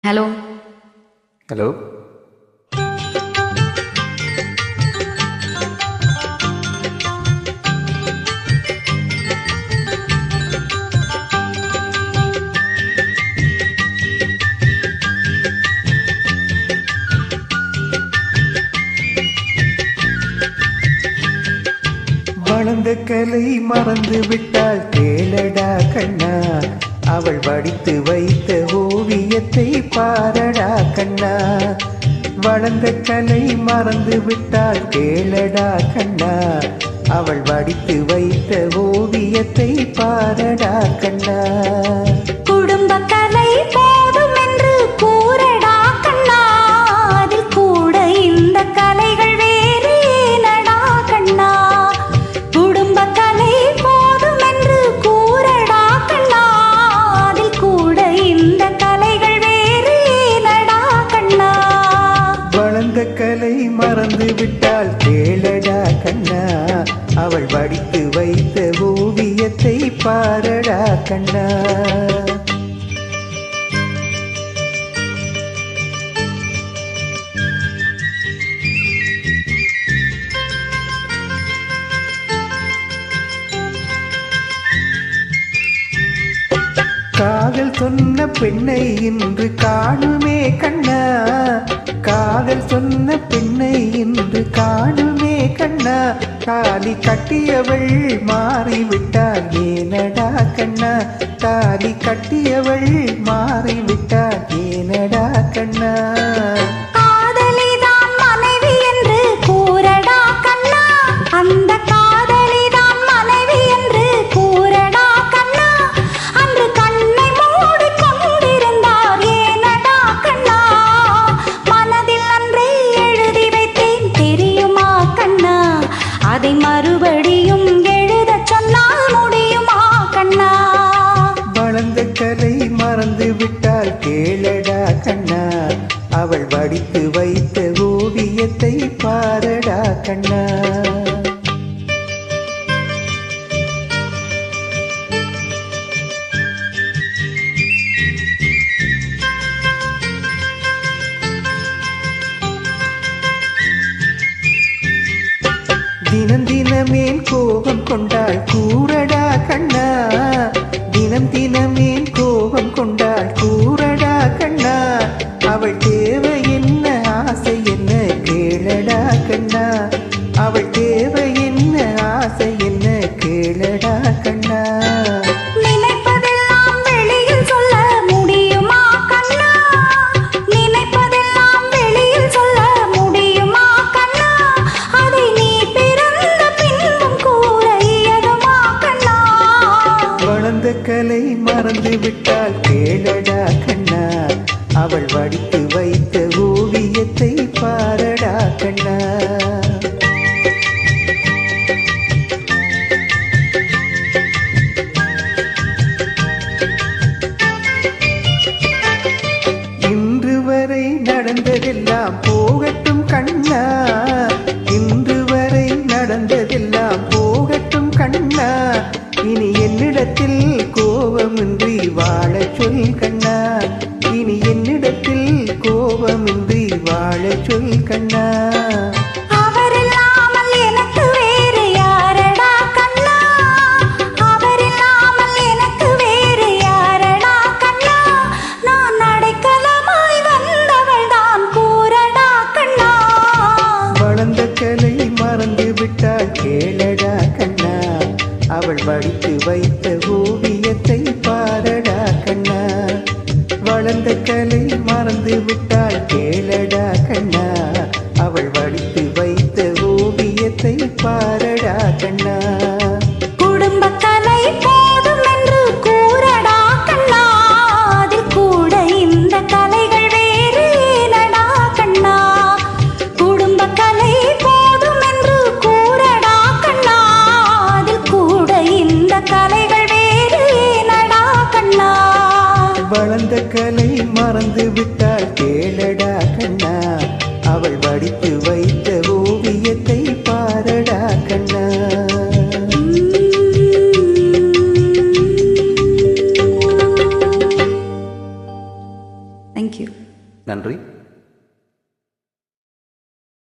Hello. Hello. வளர்ந்த கலை மறந்து விட்டால் கேளடா கண்ணா, அவள் வடித்து வைத்த ஓவியத்தை பாரடா கண்ணா. வளர்ந்த கலை மறந்து விட்டால் கேளடா கண்ணா, அவள் வடித்து வைத்த ஓவியத்தை பாரடா கண்ணா. குடும்ப கலை போதும் என்று கூறடா கண்ணா, அதில் கூட இந்த கலைகள் வேறு ஏனடா கண்ணா. குடும்ப கலை போதும் என்று கூறடா கண்ணா, அதில் கூட இந்த கலைகள் வேறு ஏனடா கண்ணா. வளர்ந்த கலை மறந்து விட்டால் கேளடா கண்ணா, அவள் வடித்து வைத்த ஓவியத்தை பாரடா கண்ணா. காதல் சொன்ன பெண்ணை இன்று காணுமே கண்ணா, காதல் சொன்ன பெண்ணை இன்று காணுமே கண்ணா. தாலி கட்டியவள் மாறிவிட்டாள் ஏனடா கண்ணா, தாலி கட்டியவள் மாறிவிட்டாள் ஏனடா கண்ணா. காதலிதான் மனைவி என்று கூறடா கண்ணா, அந்த காதலிதான் மனைவி என்று கூறடா கண்ணா. அன்று கண்ணை மூடி கொண்டிருந்தார் ஏனடா கண்ணா, மனதில் அன்றே எழுதி வைத்தேன் தெரியுமா கண்ணா, அதை மறுபடியும் எழுதச் சொன்னால் முடியுமா கண்ணா. வளர்ந்த கலை மறந்து விட்டால் கேளடா கண்ணா, அவள் வடித்து வைத்த ஓவியத்தை பாரடா கண்ணா. தினம் தினமேன் கோபம் கொண்டாள் கூறடா கண்ணா, தினம் தினமேன் கோபம் கொண்டாள் கூறடா கண்ணா. அவள் தேவை என்ன ஆசை என்ன கேளடா கண்ணா, அவள் தேவை என்ன ஆசை என்ன கேளடா கண்ணா. நினைப்பதெல்லாம் வெளியில் சொல்ல முடியுமா கண்ணா, நினைப்பதெல்லாம் வெளியில் சொல்ல முடியுமா கண்ணா. அதை நீ பிறந்த பின்பும் கூற இயலுமா கண்ணா. வளர்ந்த கலை மறந்து விட்டால் கேளடா கண்ணா, அவள் வடித்து வைத்த ஓவியத்தை பாரடா கண்ணா. இன்று வரை நடந்ததெல்லாம் போகட்டும் கண்ணா, இன்று வரை நடந்ததெல்லாம் போகட்டும் கண்ணா. இனி என்னிடத்தில் கோபமின்றி வாழச் சொல் கண்ணா, இனி என்னிடத்தில் கோபமின்றி வாழச் சொல் கண்ணா. அவரில்லாமல் எனக்கு வேறு யாரடா கண்ணா, அவரில்லாமல் எனக்கு வேறு யாரடா கண்ணா. நான் அடைக்கலமாய் வந்தவள் தான் கூறடா கண்ணா. வளர்ந்த கலை மறந்து விட்டால் கேளடா கண்ணா, அவள் வடித்து வைத்த ஓவியத்தை பாரடா கண்ணா. வளர்ந்த கலை மறந்து விட்டால் கேளடா கண்ணா, அவள் வடித்து வைத்த ஓவியத்தை பாரடா கண்ணா. குடும்ப கலை போதும் என்று கூறடா கண்ணா, அதில் கூட இந்த கலைகள் வேறு ஏனடா கண்ணா. குடும்ப கலை போதும் என்று கூறடா கண்ணா, அதில் கூட இந்த கலைகள் வேறு ஏனடா கண்ணா. வளர்ந்த கலை மறந்து விட்டால் கேளடா கண்ணா, அவள் வடித்து வைத்த ஓவியத்தை பாரடா கண்ணா. தேங்க்யூ. நன்றி.